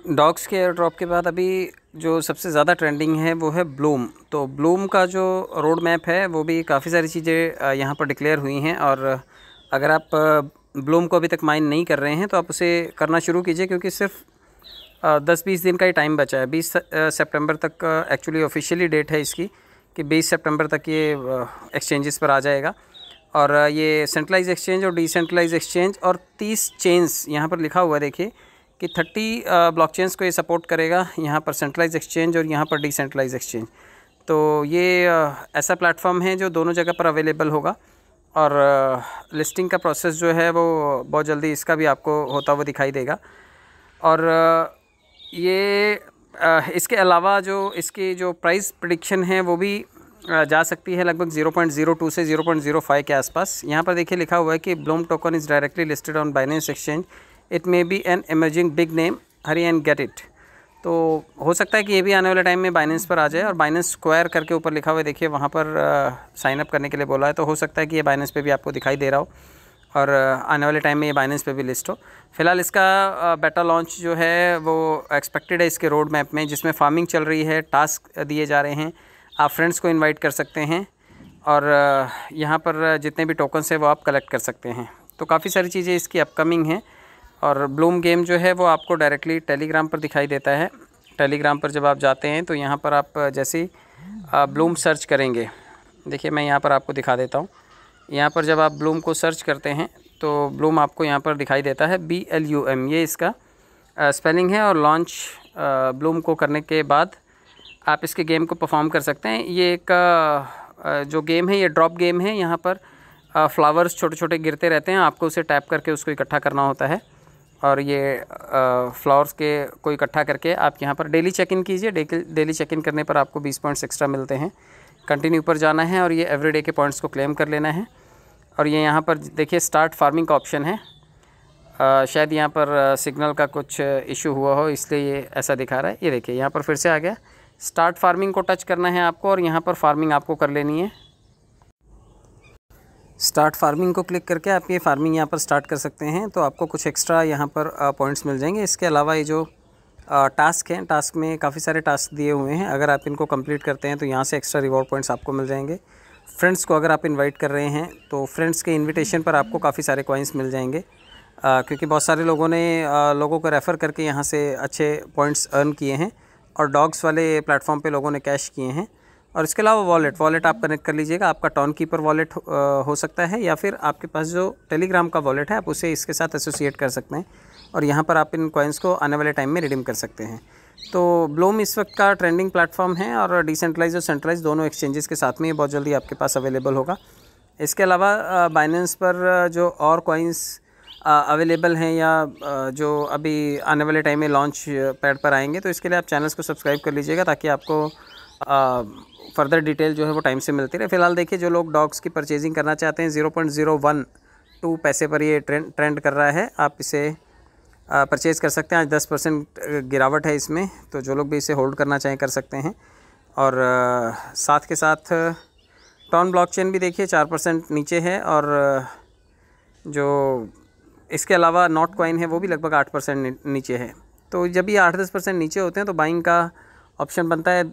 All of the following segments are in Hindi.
डॉग्स के एयर ड्रॉप के बाद अभी जो सबसे ज़्यादा ट्रेंडिंग है वो है ब्लूम। तो ब्लूम का जो रोड मैप है वो भी काफ़ी सारी चीज़ें यहाँ पर डिक्लेयर हुई हैं, और अगर आप ब्लूम को अभी तक माइन नहीं कर रहे हैं तो आप उसे करना शुरू कीजिए, क्योंकि सिर्फ 10-20 दिन का ही टाइम बचा है। 20 सितंबर तक एक्चुअली ऑफिशियली डेट है इसकी कि 20 सितंबर तक ये एक्सचेंजेस पर आ जाएगा। और ये सेंट्रलाइज एक्सचेंज और डिसेंट्रलाइज एक्सचेंज और 30 चेन्स यहाँ पर लिखा हुआ है, देखिए कि 30 ब्लॉकचेन्स को ये सपोर्ट करेगा, यहाँ पर सेंट्रलाइज एक्सचेंज और यहाँ पर डिसेंट्रलाइज एक्सचेंज। तो ये ऐसा प्लेटफॉर्म है जो दोनों जगह पर अवेलेबल होगा, और लिस्टिंग का प्रोसेस जो है वो बहुत जल्दी इसका भी आपको होता हुआ दिखाई देगा। और ये इसके अलावा जो इसकी जो प्राइस प्रेडिक्शन है वो भी जा सकती है लगभग 0.02 से 0.05 के आसपास। यहाँ पर देखिए लिखा हुआ है कि Bloom token is directly listed on Binance exchange, it may be an emerging big name, Hari and get it. तो हो सकता है कि ये भी आने वाले टाइम में बाइनेंस पर आ जाए, और बाइनेंस स्क्वायर करके ऊपर लिखा हुआ है, देखिए वहाँ पर साइन अप करने के लिए बोला है। तो हो सकता है कि ये बाइनेंस पे भी आपको दिखाई दे रहा हो, और आने वाले टाइम में ये बाइनेंस पे भी लिस्ट हो। फिलहाल इसका बेटा लॉन्च जो है वो एक्सपेक्टेड है इसके रोड मैप में, जिसमें फार्मिंग चल रही है, टास्क दिए जा रहे हैं, आप फ्रेंड्स को इनवाइट कर सकते हैं, और यहाँ पर जितने भी टोकन्स हैं वो आप कलेक्ट कर सकते हैं। तो काफ़ी सारी चीज़ें इसकी अपकमिंग हैं। और ब्लूम गेम जो है वो आपको डायरेक्टली टेलीग्राम पर दिखाई देता है। टेलीग्राम पर जब आप जाते हैं तो यहाँ पर आप जैसे ही ब्लूम सर्च करेंगे, देखिए मैं यहाँ पर आपको दिखा देता हूँ। यहाँ पर जब आप ब्लूम को सर्च करते हैं तो ब्लूम आपको यहाँ पर दिखाई देता है, BLUM ये इसका स्पेलिंग है। और लॉन्च ब्लूम को करने के बाद आप इसके गेम को परफॉर्म कर सकते हैं। ये एक जो गेम है ये ड्रॉप गेम है। यहाँ पर फ्लावर्स छोटे छोटे गिरते रहते हैं, आपको उसे टैप करके उसको इकट्ठा करना होता है, और ये फ्लावर्स के को इकट्ठा करके आप यहाँ पर डेली चेक इन कीजिए। डेली चेक इन करने पर आपको 20 पॉइंट्स एक्स्ट्रा मिलते हैं। कंटिन्यू पर जाना है और ये एवरीडे के पॉइंट्स को क्लेम कर लेना है। और ये यहाँ पर देखिए स्टार्ट फार्मिंग का ऑप्शन है। शायद यहाँ पर सिग्नल का कुछ इशू हुआ हो, इसलिए ये ऐसा दिखा रहा है। ये देखिए यहाँ पर फिर से आ गया। स्टार्ट फार्मिंग को टच करना है आपको, और यहाँ पर फार्मिंग आपको कर लेनी है। स्टार्ट फार्मिंग को क्लिक करके आप ये फार्मिंग यहाँ पर स्टार्ट कर सकते हैं। तो आपको कुछ एक्स्ट्रा यहाँ पर पॉइंट्स मिल जाएंगे। इसके अलावा ये जो टास्क हैं, टास्क में काफ़ी सारे टास्क दिए हुए हैं। अगर आप इनको कंप्लीट करते हैं तो यहाँ से एक्स्ट्रा रिवॉर्ड पॉइंट्स आपको मिल जाएंगे। फ्रेंड्स को अगर आप इनवाइट कर रहे हैं तो फ्रेंड्स के इन्विटेशन पर आपको काफ़ी सारे कॉइन्स मिल जाएंगे, क्योंकि बहुत सारे लोगों ने लोगों को रेफ़र करके यहाँ से अच्छे पॉइंट्स अर्न किए हैं, और डॉग्स वाले प्लेटफॉर्म पे लोगों ने कैश किए हैं। और इसके अलावा वॉलेट आप कनेक्ट कर लीजिएगा। आपका टॉन कीपर वॉलेट हो सकता है, या फिर आपके पास जो टेलीग्राम का वॉलेट है आप उसे इसके साथ एसोसिएट कर सकते हैं, और यहाँ पर आप इन कॉइन्स को आने वाले टाइम में रिडीम कर सकते हैं। तो ब्लूम इस वक्त का ट्रेंडिंग प्लेटफॉर्म है, और डिसेंट्रलाइज और सेंट्रलाइज दोनों एक्सचेंजेस के साथ में ये बहुत जल्दी आपके पास अवेलेबल होगा। इसके अलावा बाइनेंस पर जो और कॉइन्स अवेलेबल हैं, या जो अभी आने वाले टाइम में लॉन्च पैड पर आएंगे, तो इसके लिए आप चैनल्स को सब्सक्राइब कर लीजिएगा, ताकि आपको फर्दर डिटेल जो है वो टाइम से मिलती रहे। फिलहाल देखिए जो लोग डॉग्स की परचेजिंग करना चाहते हैं, 0.012 पैसे पर ये ट्रेंड कर रहा है। आप इसे परचेज़ कर सकते हैं। आज 10% गिरावट है इसमें, तो जो लोग भी इसे होल्ड करना चाहें कर सकते हैं। और साथ के साथ टॉन ब्लॉकचेन भी देखिए 4% नीचे है, और जो इसके अलावा नॉट कॉइन है वो भी लगभग 8% नीचे है। तो जब ये 8-10% नीचे होते हैं तो बाइंग का ऑप्शन बनता है।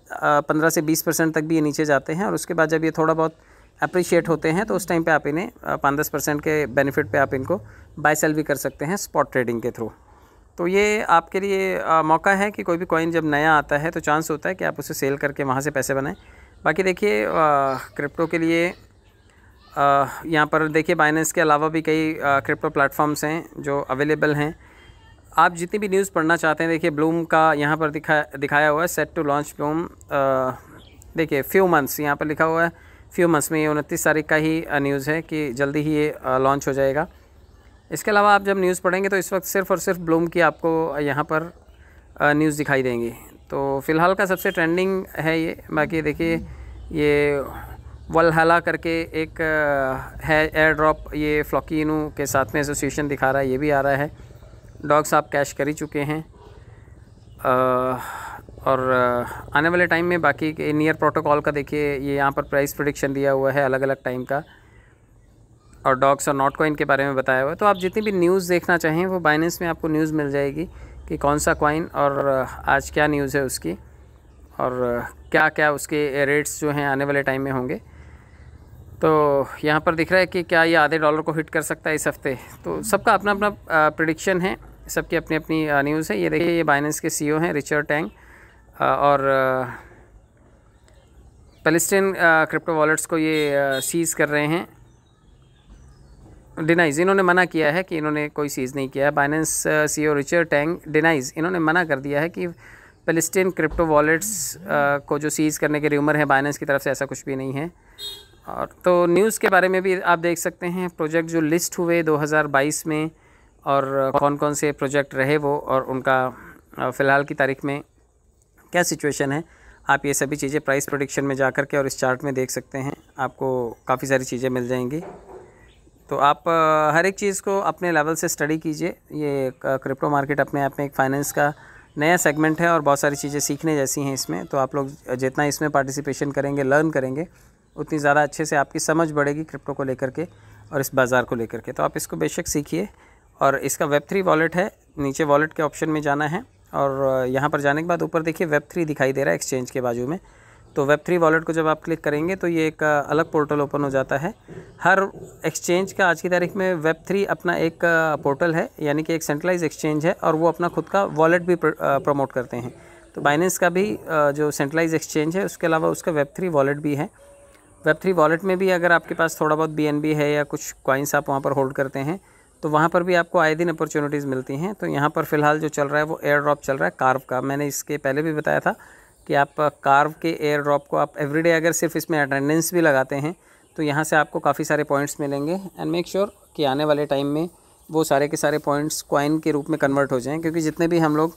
15 से 20% तक भी ये नीचे जाते हैं, और उसके बाद जब ये थोड़ा बहुत अप्रिशिएट होते हैं तो उस टाइम पे आप इन्हें 5-10% के बेनिफिट पे आप इनको बाय सेल भी कर सकते हैं स्पॉट ट्रेडिंग के थ्रू। तो ये आपके लिए मौका है कि कोई भी कॉइन जब नया आता है तो चांस होता है कि आप उसे सेल करके वहाँ से पैसे बनाएं। बाकी देखिए क्रिप्टो के लिए यहाँ पर देखिए बाइनेंस के अलावा भी कई क्रिप्टो प्लेटफॉर्म्स हैं जो अवेलेबल हैं। आप जितनी भी न्यूज़ पढ़ना चाहते हैं, देखिए ब्लूम का यहाँ पर दिखाया हुआ है, सेट टू लॉन्च ब्लूम। देखिए फ्यू मंथ्स यहाँ पर लिखा हुआ है, फ्यू मंथ्स में ये 29 तारीख का ही न्यूज़ है कि जल्दी ही ये लॉन्च हो जाएगा। इसके अलावा आप जब न्यूज़ पढ़ेंगे तो इस वक्त सिर्फ़ और सिर्फ ब्लूम की आपको यहाँ पर न्यूज़ दिखाई देंगी। तो फ़िलहाल का सबसे ट्रेंडिंग है ये। बाकी देखिए ये वलहला करके एक है एयर ड्रॉप, ये फ्लॉकिनो के साथ में एसोसिएशन दिखा रहा है, ये भी आ रहा है। डॉग्स आप कैश कर ही चुके हैं, और आने वाले टाइम में बाकी नियर प्रोटोकॉल का देखिए ये यहाँ पर प्राइस प्रेडिक्शन दिया हुआ है अलग अलग टाइम का, और डॉग्स और नॉट कॉइन के बारे में बताया हुआ है। तो आप जितनी भी न्यूज़ देखना चाहें वो बाइनेंस में आपको न्यूज़ मिल जाएगी कि कौन सा कॉइन और आज क्या न्यूज़ है उसकी, और क्या क्या उसके रेट्स जो हैं आने वाले टाइम में होंगे। तो यहाँ पर दिख रहा है कि क्या ये आधे डॉलर को हिट कर सकता है इस हफ्ते। तो सबका अपना अपना प्रेडिक्शन है, सबकी अपनी अपनी न्यूज़ है। ये देखिए, ये बाइनेंस के सीईओ हैं रिचर्ड टैंग, और पैलेस्टाइन क्रिप्टो वॉलेट्स को ये सीज़ कर रहे हैं। डिनाइज, इन्होंने मना किया है कि इन्होंने कोई सीज़ नहीं किया है। Binance CEO Richard Tang denies, इन्होंने मना कर दिया है कि पैलेस्टाइन क्रिप्टो वॉलेट्स को जो सीज़ करने के र्यूमर है बाइनेंस की तरफ से, ऐसा कुछ भी नहीं है। और तो न्यूज़ के बारे में भी आप देख सकते हैं, प्रोजेक्ट जो लिस्ट हुए 2022 में और कौन कौन से प्रोजेक्ट रहे वो, और उनका फ़िलहाल की तारीख में क्या सिचुएशन है। आप ये सभी चीज़ें प्राइस प्रेडिक्शन में जा कर के और इस चार्ट में देख सकते हैं, आपको काफ़ी सारी चीज़ें मिल जाएंगी। तो आप हर एक चीज़ को अपने लेवल से स्टडी कीजिए। ये क्रिप्टो मार्केट अपने आप में एक फ़ाइनेंस का नया सेगमेंट है और बहुत सारी चीज़ें सीखने जैसी हैं इसमें। तो आप लोग जितना इसमें पार्टिसिपेशन करेंगे, लर्न करेंगे, उतनी ज़्यादा अच्छे से आपकी समझ बढ़ेगी क्रिप्टो को लेकर के और इस बाज़ार को लेकर के। तो आप इसको बेशक सीखिए। और इसका Web3 वॉलेट है, नीचे वॉलेट के ऑप्शन में जाना है और यहाँ पर जाने के बाद ऊपर देखिए Web3 दिखाई दे रहा है एक्सचेंज के बाजू में। तो Web3 वॉलेट को जब आप क्लिक करेंगे तो ये एक अलग पोर्टल ओपन हो जाता है। हर एक्सचेंज का आज की तारीख में Web3 अपना एक पोर्टल है, यानी कि एक सेंट्रलाइज एक्सचेंज है और वो अपना खुद का वॉलेट भी प्रमोट करते हैं। तो बाइनेंस का भी जो सेंट्रलाइज एक्सचेंज है, उसके अलावा उसका Web3 वॉलेट भी है। Web3 वॉलेट में भी अगर आपके पास थोड़ा बहुत BNB है या कुछ कॉइन्स आप वहाँ पर होल्ड करते हैं, तो वहाँ पर भी आपको आए दिन अपॉर्चुनिटीज़ मिलती हैं। तो यहाँ पर फ़िलहाल जो चल रहा है वो एयर ड्रॉप चल रहा है कार्व का। मैंने इसके पहले भी बताया था कि आप कार्व के एयर ड्रॉप को आप एवरीडे अगर सिर्फ इसमें अटेंडेंस भी लगाते हैं तो यहाँ से आपको काफ़ी सारे पॉइंट्स मिलेंगे। एंड मेक श्योर कि आने वाले टाइम में वो सारे के सारे पॉइंट्स कॉइन के रूप में कन्वर्ट हो जाएं, क्योंकि जितने भी हम लोग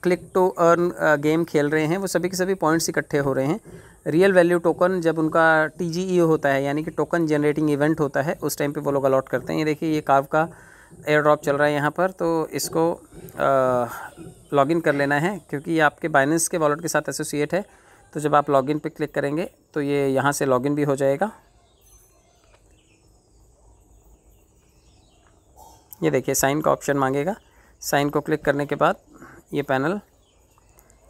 क्लिक टू अर्न गेम खेल रहे हैं वो सभी के सभी पॉइंट्स इकट्ठे हो रहे हैं। रियल वैल्यू टोकन जब उनका TGE होता है, यानी कि टोकन जनरेटिंग इवेंट होता है, उस टाइम पे वो लोग अलॉट करते हैं। ये देखिए, ये कार्व का एयर ड्रॉप चल रहा है यहाँ पर। तो इसको लॉगिन कर लेना है, क्योंकि ये आपके बाइनेंस के वॉलेट के साथ एसोसिएट है। तो जब आप लॉगिन पे क्लिक करेंगे तो ये यहाँ से लॉगिन भी हो जाएगा। ये देखिए, साइन का ऑप्शन मांगेगा। साइन को क्लिक करने के बाद ये पैनल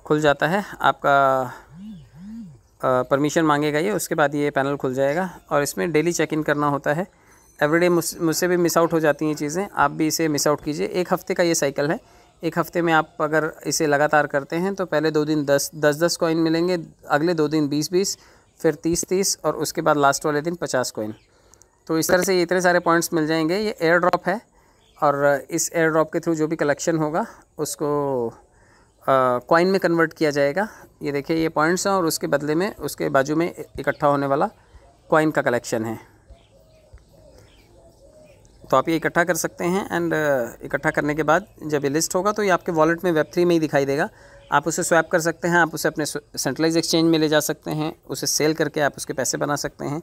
खुल जाता है। आपका परमिशन मांगेगा ये, उसके बाद ये पैनल खुल जाएगा और इसमें डेली चेक इन करना होता है। एवरीडे मुझसे भी मिस आउट हो जाती हैं चीज़ें, आप भी इसे मिस आउट कीजिए। एक हफ़्ते का ये साइकिल है। एक हफ़्ते में आप अगर इसे लगातार करते हैं तो पहले 2 दिन 10 कॉइन मिलेंगे, अगले 2 दिन 20, फिर 30 और उसके बाद लास्ट वाले दिन 50 कॉइन। तो इस तरह से ये इतने सारे पॉइंट्स मिल जाएंगे। ये एयर ड्रॉप है और इस एयर ड्रॉप के थ्रू जो भी कलेक्शन होगा उसको कॉइन में कन्वर्ट किया जाएगा। ये देखिए, ये पॉइंट्स हैं और उसके बदले में उसके बाजू में इकट्ठा होने वाला कॉइन का कलेक्शन है। तो आप ये इकट्ठा कर सकते हैं एंड इकट्ठा करने के बाद जब ये लिस्ट होगा तो ये आपके वॉलेट में Web3 में ही दिखाई देगा। आप उसे स्वैप कर सकते हैं, आप उसे अपने सेंट्रलाइज एक्सचेंज में ले जा सकते हैं, उसे सेल करके आप उसके पैसे बना सकते हैं।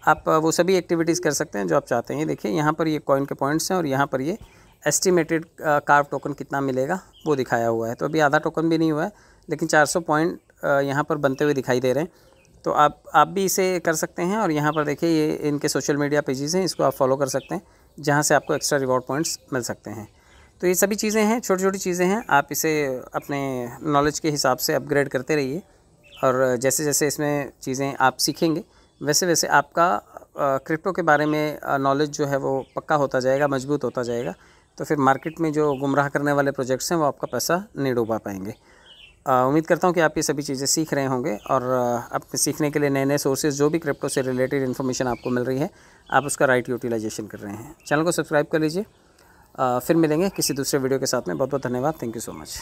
आप वो सभी एक्टिविटीज़ कर सकते हैं जो आप चाहते हैं। देखिए, यहाँ पर ये कॉइन के पॉइंट्स हैं और यहाँ पर ये एस्टिमेटेड कार्व टोकन कितना मिलेगा वो दिखाया हुआ है। तो अभी आधा टोकन भी नहीं हुआ है, लेकिन 400 पॉइंट यहाँ पर बनते हुए दिखाई दे रहे हैं। तो आप भी इसे कर सकते हैं। और यहाँ पर देखिए, ये इनके सोशल मीडिया पेजेस हैं, इसको आप फॉलो कर सकते हैं, जहाँ से आपको एक्स्ट्रा रिवॉर्ड पॉइंट्स मिल सकते हैं। तो ये सभी चीज़ें हैं, छोटी छोटी चीज़ें हैं। आप इसे अपने नॉलेज के हिसाब से अपग्रेड करते रहिए और जैसे जैसे इसमें चीज़ें आप सीखेंगे वैसे वैसे आपका क्रिप्टो के बारे में नॉलेज जो है वो पक्का होता जाएगा, मजबूत होता जाएगा। तो फिर मार्केट में जो गुमराह करने वाले प्रोजेक्ट्स हैं वो आपका पैसा नहीं डूबा पाएंगे। उम्मीद करता हूँ कि आप ये सभी चीज़ें सीख रहे होंगे और अपने सीखने के लिए नए नए सोर्सेज जो भी क्रिप्टो से रिलेटेड इन्फॉर्मेशन आपको मिल रही है, आप उसका राइट यूटिलाइजेशन कर रहे हैं। चैनल को सब्सक्राइब कर लीजिए। फिर मिलेंगे किसी दूसरे वीडियो के साथ में। बहुत बहुत धन्यवाद। Thank you so much.